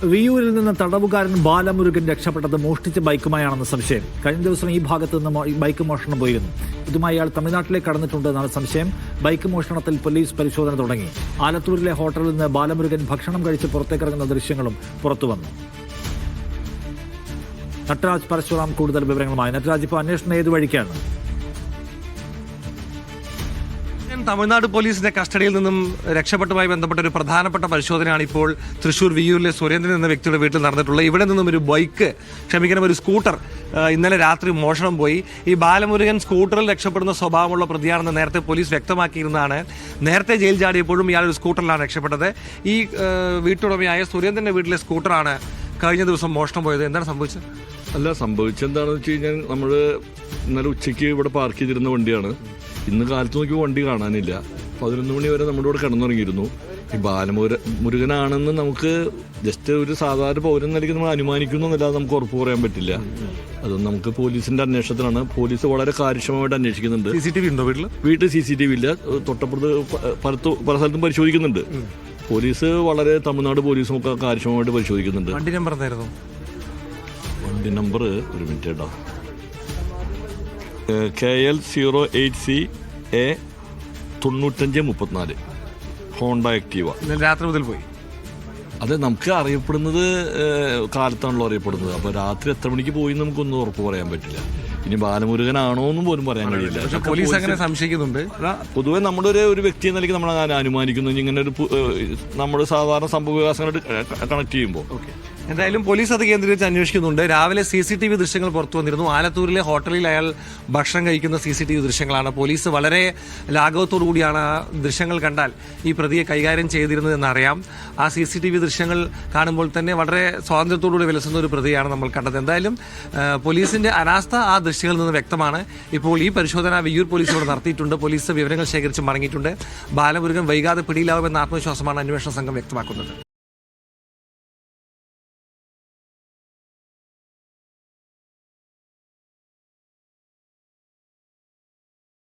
വിയ്യൂരിൽ നിന്ന് തടവുകാരൻ ബാലമുരുകൻ രക്ഷപ്പെട്ടത് മോഷ്ടിച്ച ബൈക്കുമായാണെന്ന് സംശയം. കഴിഞ്ഞ ദിവസം ഈ ഭാഗത്ത് നിന്ന് ബൈക്ക് മോഷണം പോയിരുന്നു. ഇതുമായി അയാൾ തമിഴ്നാട്ടിലേക്ക് കടന്നിട്ടുണ്ടെന്നാണ് സംശയം. ബൈക്ക് മോഷണത്തിൽ പോലീസ് പരിശോധന തുടങ്ങി. ആലത്തൂരിലെ ഹോട്ടലിൽ നിന്ന് ബാലമുരുകൻ ഭക്ഷണം കഴിച്ച് പുറത്തേക്കിറങ്ങുന്ന ദൃശ്യങ്ങളും പുറത്തുവന്നു. നട്ടരാജ് പരശുറാം കൂടുതൽ വിവരങ്ങളുമായി. നട്ടരാജ്, ഇപ്പോൾ അന്വേഷണം ഏതു വഴിക്കാണ്? തമിഴ്നാട് പോലീസിന്റെ കസ്റ്റഡിയിൽ നിന്നും രക്ഷപ്പെട്ടുമായി ബന്ധപ്പെട്ട ഒരു പ്രധാനപ്പെട്ട പരിശോധനയാണ് ഇപ്പോൾ തൃശൂർ വിയ്യൂരിലെ സുരേന്ദ്രൻ എന്ന വ്യക്തിയുടെ വീട്ടിൽ നടന്നിട്ടുള്ളത്. ഇവിടെ നിന്നും ഒരു സ്കൂട്ടർ ഇന്നലെ രാത്രി മോഷണം പോയി. ഈ ബാലമുരുകൻ സ്കൂട്ടറിൽ രക്ഷപ്പെടുന്ന സ്വഭാവമുള്ള പ്രതിയാണെന്ന് നേരത്തെ പോലീസ് വ്യക്തമാക്കിയിരുന്നതാണ്. നേരത്തെ ജയിൽ ചാടിയപ്പോഴും ഇയാൾ ഒരു സ്കൂട്ടറിലാണ് രക്ഷപ്പെട്ടത്. ഈ വീട്ടുടമയായ സുരേന്ദ്രന്റെ വീട്ടിലെ സ്കൂട്ടറാണ് കഴിഞ്ഞ ദിവസം മോഷണം പോയത്. എന്താണ് സംഭവിച്ചത്? സംഭവിച്ചെന്താണെന്ന് വെച്ച് കഴിഞ്ഞാൽ നമ്മൾ ഇന്നലെ ഉച്ചയ്ക്ക് ഇവിടെ പാർക്ക് ചെയ്തിരുന്ന വണ്ടിയാണ്. ഇന്ന് കാലത്ത് നോക്കി വണ്ടി കാണാനില്ല. 11 മണി വരെ നമ്മുടെ ഇവിടെ കിടന്നുറങ്ങിയിരുന്നു. ഈ ബാലമുരുകനാണെന്ന് നമുക്ക് ജസ്റ്റ് ഒരു സാധാരണ പൗരൻ നിലയ്ക്ക് നമ്മൾ അനുമാനിക്കുന്നല്ലാതെ നമുക്ക് ഉറപ്പ് പറയാൻ പറ്റില്ല. അതൊന്നും നമുക്ക് പോലീസിന്റെ അന്വേഷണത്തിലാണ്. പോലീസ് വളരെ കാര്യക്ഷമമായിട്ട് അന്വേഷിക്കുന്നുണ്ട്. CCTV ഉണ്ടോ വീട്ടിൽ? വീട്ടിൽ CCTV ഇല്ല. തൊട്ടപ്പുറത്ത് പല സ്ഥലത്തും പരിശോധിക്കുന്നുണ്ട്. പോലീസ് വളരെ തമിഴ്നാട് പോലീസും ഒക്കെ കാര്യക്ഷമമായിട്ട് പരിശോധിക്കുന്നുണ്ട്. വണ്ടി നമ്പർ എന്തായിരുന്നു? വണ്ടി നമ്പർ ഒരു മിനിറ്റ് കേട്ടോ. KL 08CA 9534 Honda Activa. രാത്രി മുതൽ പോയി. അത് നമുക്ക് അറിയപ്പെടുന്നത് കാലത്താണല്ലോ അറിയപ്പെടുന്നത്. അപ്പോൾ രാത്രി എത്ര മണിക്ക് പോയി നമുക്കൊന്നും ഉറപ്പ് പറയാൻ പറ്റില്ല. ഇനി ബാലമുരുകനാണോ എന്നും പോലും പറയാൻ കഴിയില്ല. പോലീസ് അങ്ങനെ സംശയിക്കുന്നുണ്ട്. പൊതുവെ നമ്മുടെ ഒരു വ്യക്തി എന്ന നിലയ്ക്ക് നമ്മൾ അനുമാനിക്കുന്നു. ഇങ്ങനെ ഒരു നമ്മൾ സാധാരണ സംഭവ വികാസങ്ങളായിട്ട് കണക്ട് ചെയ്യുമ്പോൾ. എന്തായാലും പോലീസ് അത് കേന്ദ്രീകരിച്ച് അന്വേഷിക്കുന്നുണ്ട്. രാവിലെ CCTV ദൃശ്യങ്ങൾ പുറത്തു വന്നിരുന്നു. ആലത്തൂരിലെ ഹോട്ടലിൽ അയാൾ ഭക്ഷണം കഴിക്കുന്ന CCTV ദൃശ്യങ്ങളാണ്. പോലീസ് വളരെ ലാഘവത്തോടു കൂടിയാണ് ആ ദൃശ്യങ്ങൾ കണ്ടാൽ ഈ പ്രതിയെ കൈകാര്യം ചെയ്തിരുന്നത് എന്നറിയാം. ആ CCTV ദൃശ്യങ്ങൾ കാണുമ്പോൾ തന്നെ വളരെ സ്വാതന്ത്ര്യത്തോടുകൂടി വിലസുന്ന ഒരു പ്രതിയാണ് നമ്മൾ കണ്ടത്. എന്തായാലും പോലീസിന്റെ അനാസ്ഥ ആ ദൃശ്യങ്ങളിൽ നിന്ന് വ്യക്തമാണ്. ഇപ്പോൾ ഈ പരിശോധന വിയ്യൂർ പോലീസ് ഇവിടെ നടത്തിയിട്ടുണ്ട്. പോലീസ് വിവരങ്ങൾ ശേഖരിച്ച് മടങ്ങിയിട്ടുണ്ട്. ബാലമുരുകൻ വൈകാതെ പിടിയിലാവുമെന്ന ആത്മവിശ്വാസമാണ് അന്വേഷണ സംഘം വ്യക്തമാക്കുന്നത്.